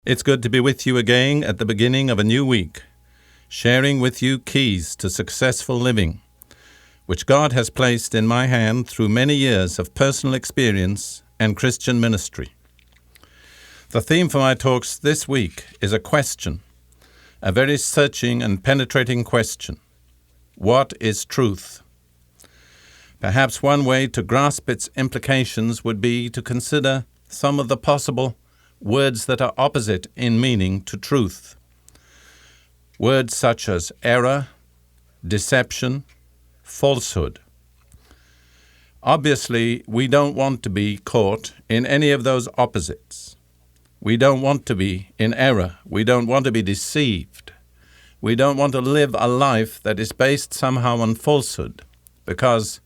It's good to be with you again at the beginning of a new week, sharing with you keys to successful living, which God has placed in my hand through many years of personal experience and Christian ministry. The theme for my talks this week is a question, a very searching and penetrating question. What is truth? Perhaps one way to grasp its implications would be to consider some of the possible words that are opposite in meaning to truth. Words such as error, deception, falsehood. Obviously, we don't want to be caught in any of those opposites. We don't want to be in error. We don't want to be deceived. We don't want to live a life that is based somehow on falsehood, because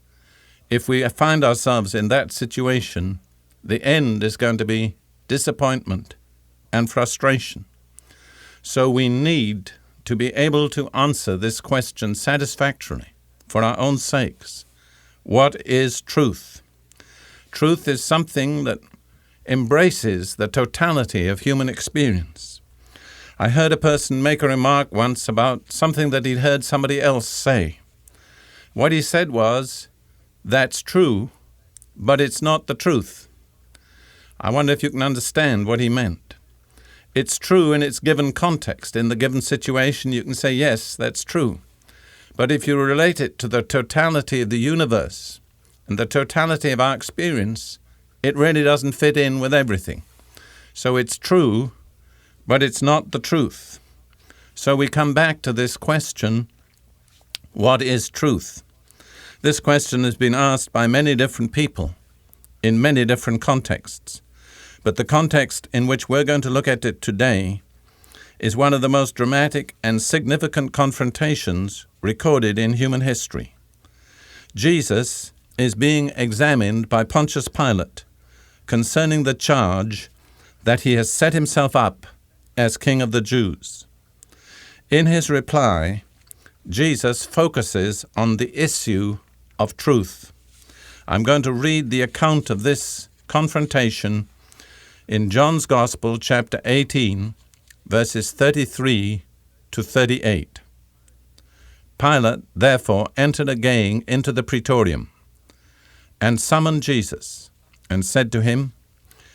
if we find ourselves in that situation, the end is going to be disappointment and frustration. So we need to be able to answer this question satisfactorily for our own sakes. What is truth? Truth is something that embraces the totality of human experience. I heard a person make a remark once about something that he'd heard somebody else say. What he said was, "That's true, but it's not the truth." I wonder if you can understand what he meant. It's true in its given context. In the given situation, you can say, yes, that's true. But if you relate it to the totality of the universe and the totality of our experience, it really doesn't fit in with everything. So it's true, but it's not the truth. So we come back to this question, what is truth? This question has been asked by many different people in many different contexts. But the context in which we're going to look at it today is one of the most dramatic and significant confrontations recorded in human history. Jesus is being examined by Pontius Pilate concerning the charge that he has set himself up as King of the Jews. In his reply, Jesus focuses on the issue of truth. I'm going to read the account of this confrontation in John's Gospel, chapter 18, verses 33 to 38. Pilate, therefore, entered again into the praetorium and summoned Jesus and said to him,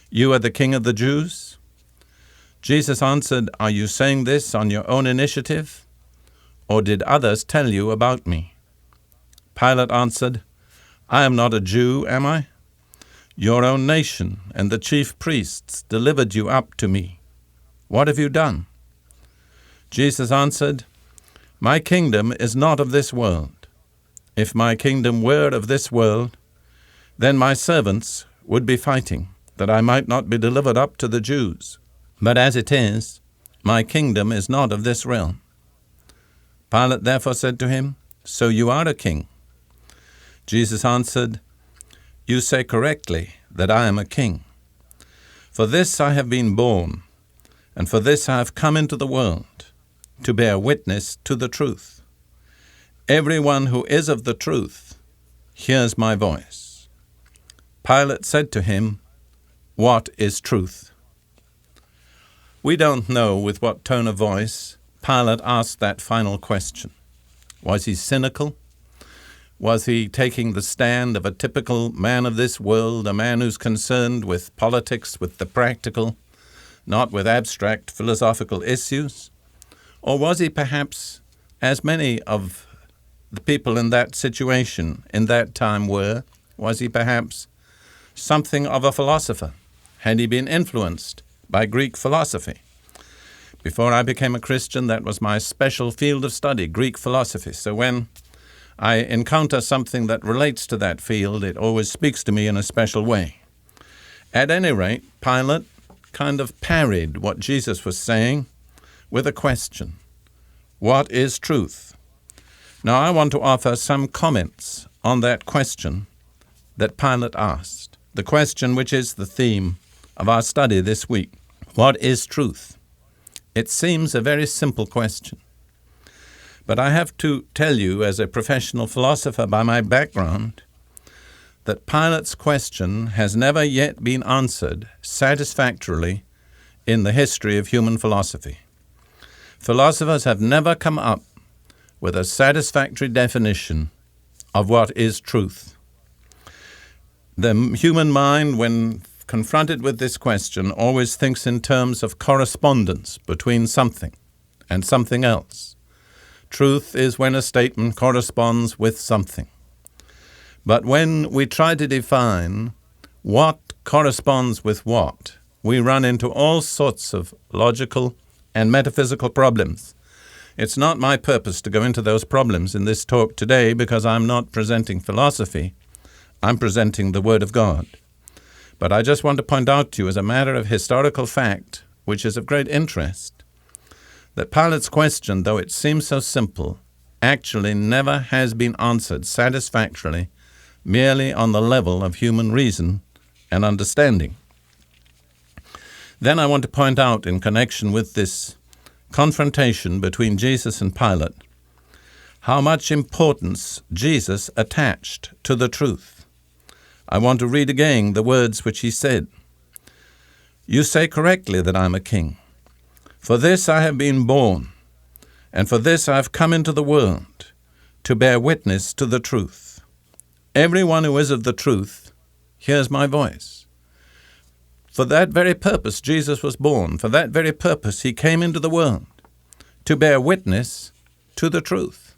"You are the King of the Jews?" Jesus answered, "Are you saying this on your own initiative, or did others tell you about me?" Pilate answered, "I am not a Jew, am I? Your own nation and the chief priests delivered you up to me. What have you done?" Jesus answered, "My kingdom is not of this world. If my kingdom were of this world, then my servants would be fighting, that I might not be delivered up to the Jews. But as it is, my kingdom is not of this realm." Pilate therefore said to him, "So you are a king?" Jesus answered, "You say correctly that I am a king. For this I have been born, and for this I have come into the world, to bear witness to the truth. Everyone who is of the truth hears my voice." Pilate said to him, "What is truth?" We don't know with what tone of voice Pilate asked that final question. Was he cynical? Was he taking the stand of a typical man of this world, a man who's concerned with politics, with the practical, not with abstract philosophical issues? Or was he perhaps, as many of the people in that situation in that time were, was he perhaps something of a philosopher? Had he been influenced by Greek philosophy? Before I became a Christian, that was my special field of study, Greek philosophy. So when I encounter something that relates to that field, it always speaks to me in a special way. At any rate, Pilate kind of parried what Jesus was saying with a question. What is truth? Now, I want to offer some comments on that question that Pilate asked, the question which is the theme of our study this week. What is truth? It seems a very simple question. But I have to tell you, as a professional philosopher by my background, that Pilate's question has never yet been answered satisfactorily in the history of human philosophy. Philosophers have never come up with a satisfactory definition of what is truth. The human mind, when confronted with this question, always thinks in terms of correspondence between something and something else. Truth is when a statement corresponds with something. But when we try to define what corresponds with what, we run into all sorts of logical and metaphysical problems. It's not my purpose to go into those problems in this talk today because I'm not presenting philosophy. I'm presenting the Word of God. But I just want to point out to you as a matter of historical fact, which is of great interest, that Pilate's question, though it seems so simple, actually never has been answered satisfactorily merely on the level of human reason and understanding. Then I want to point out, in connection with this confrontation between Jesus and Pilate, how much importance Jesus attached to the truth. I want to read again the words which he said. "You say correctly that I am a king. For this I have been born, and for this I have come into the world, to bear witness to the truth. Everyone who is of the truth hears my voice." For that very purpose Jesus was born. For that very purpose he came into the world, to bear witness to the truth.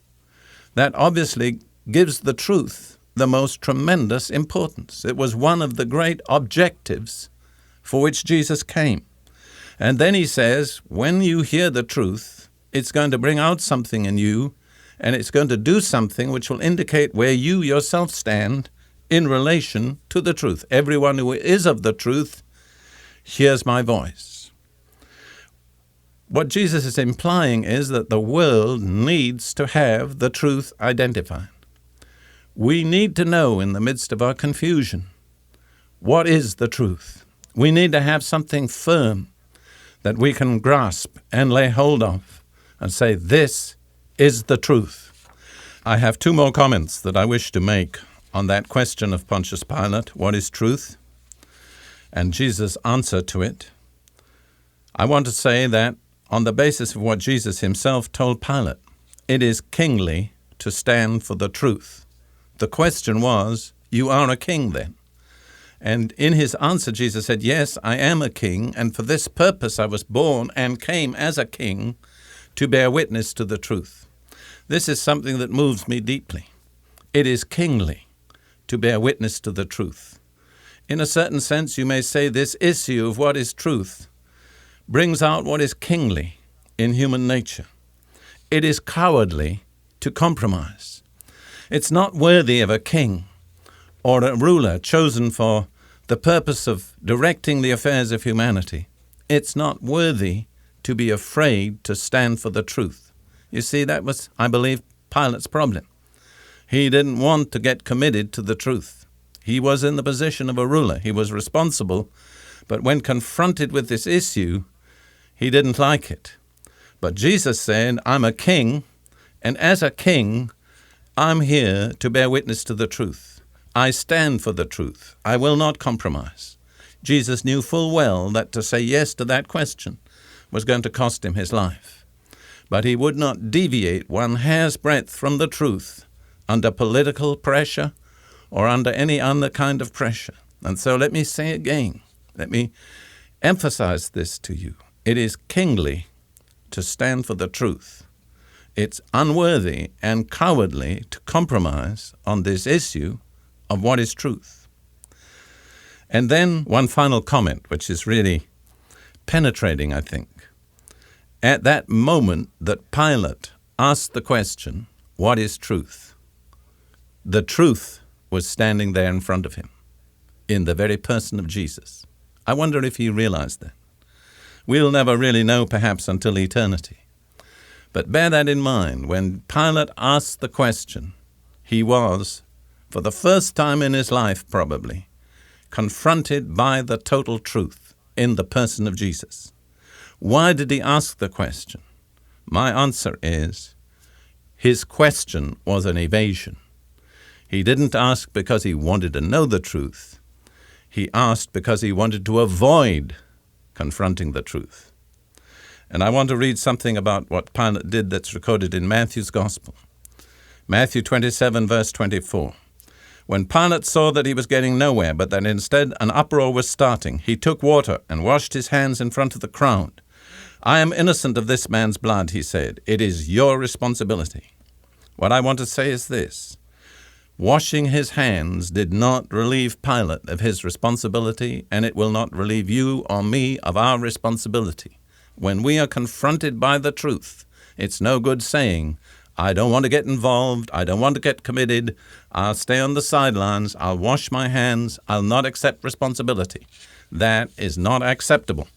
That obviously gives the truth the most tremendous importance. It was one of the great objectives for which Jesus came. And then he says, when you hear the truth, it's going to bring out something in you, and it's going to do something which will indicate where you yourself stand in relation to the truth. Everyone who is of the truth hears my voice. What Jesus is implying is that the world needs to have the truth identified. We need to know in the midst of our confusion, what is the truth? We need to have something firm that we can grasp and lay hold of and say, this is the truth. I have two more comments that I wish to make on that question of Pontius Pilate, what is truth? And Jesus' answer to it. I want to say that on the basis of what Jesus himself told Pilate, it is kingly to stand for the truth. The question was, you are a king then? And in his answer, Jesus said, yes, I am a king, and for this purpose I was born and came as a king to bear witness to the truth. This is something that moves me deeply. It is kingly to bear witness to the truth. In a certain sense, you may say this issue of what is truth brings out what is kingly in human nature. It is cowardly to compromise. It's not worthy of a king or a ruler chosen for the purpose of directing the affairs of humanity. It's not worthy to be afraid to stand for the truth. You see, that was, I believe, Pilate's problem. He didn't want to get committed to the truth. He was in the position of a ruler. He was responsible, but when confronted with this issue, he didn't like it. But Jesus said, I'm a king, and as a king, I'm here to bear witness to the truth. I stand for the truth. I will not compromise. Jesus knew full well that to say yes to that question was going to cost him his life. But he would not deviate one hair's breadth from the truth under political pressure or under any other kind of pressure. And so let me say again, let me emphasize this to you. It is kingly to stand for the truth. It's unworthy and cowardly to compromise on this issue of what is truth. And then one final comment, which is really penetrating, I think. At that moment that Pilate asked the question, what is truth? The truth was standing there in front of him, in the very person of Jesus. I wonder if he realized that. We'll never really know, perhaps, until eternity. But bear that in mind. When Pilate asked the question, he was, for the first time in his life probably, confronted by the total truth in the person of Jesus. Why did he ask the question? My answer is, his question was an evasion. He didn't ask because he wanted to know the truth. He asked because he wanted to avoid confronting the truth. And I want to read something about what Pilate did that's recorded in Matthew's Gospel. Matthew 27, verse 24. When Pilate saw that he was getting nowhere, but that instead an uproar was starting, he took water and washed his hands in front of the crowd. I am innocent of this man's blood, he said. It is your responsibility. What I want to say is this. Washing his hands did not relieve Pilate of his responsibility, and it will not relieve you or me of our responsibility. When we are confronted by the truth, it's no good saying, I don't want to get involved, I don't want to get committed, I'll stay on the sidelines, I'll wash my hands, I'll not accept responsibility. That is not acceptable.